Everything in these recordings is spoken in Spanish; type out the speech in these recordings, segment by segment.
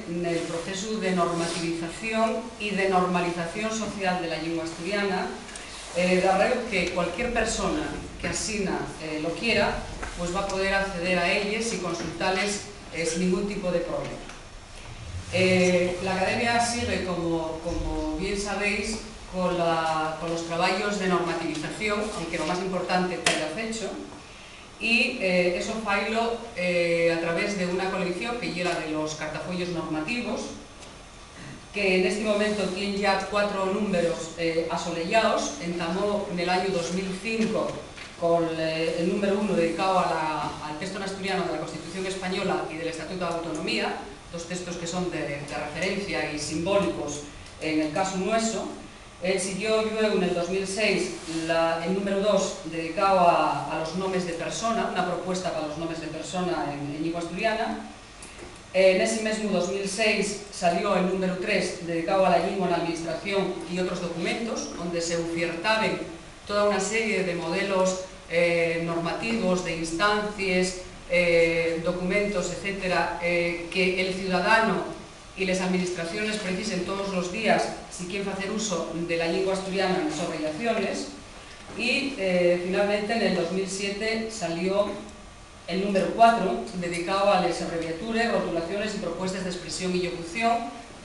el proceso de normativización y de normalización social de la lengua asturiana, darreu que cualquier persona que asina lo quiera, pues va a poder acceder a ellas y consultarles sin ningún tipo de problema. La Academia sigue, como bien sabéis, con los trabajos de normativización, aunque lo más importante está hecho, y eso failo a través de una colección que llega de los cartafollos normativos, que en este momento tiene ya 4 números asolellados. Entamó en el año 2005 con el número 1 dedicado al texto en asturiano de la Constitución Española y del Estatuto de Autonomía, dos textos que son de referencia y simbólicos en el caso nuestro. Siguió luego en el 2006 el número 2 dedicado a los nombres de persona, una propuesta para los nombres de persona en lengua asturiana. En ese mismo 2006 salió el número 3 dedicado a la lengua en la administración y otros documentos, donde se ofertaban toda una serie de modelos normativos, de instancias, documentos, etcétera, que el ciudadano y las administraciones precisen todos los días si quieren hacer uso de la lengua asturiana en sus obligaciones. Y finalmente en el 2007 salió el número 4 dedicado a las abreviaturas, rotulaciones y propuestas de expresión y locución,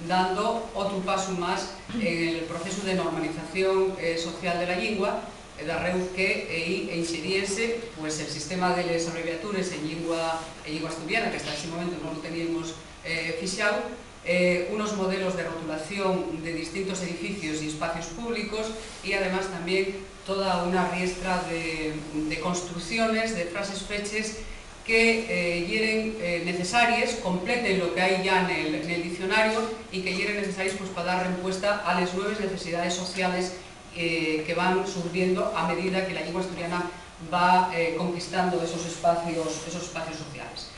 dando otro paso más en el proceso de normalización social de la lengua, darreu que inxeriese pues, el sistema de las abreviaturas en lengua asturiana, que hasta ese momento no lo teníamos fixado, unos modelos de rotulación de distintos edificios y espacios públicos, y además también toda una riestra de construcciones, de frases feches que hieren necesarias, completen lo que hay ya en el diccionario y que hieren necesarias pues, para dar respuesta a las nuevas necesidades sociales que van surgiendo a medida que la lengua asturiana va conquistando esos espacios sociales.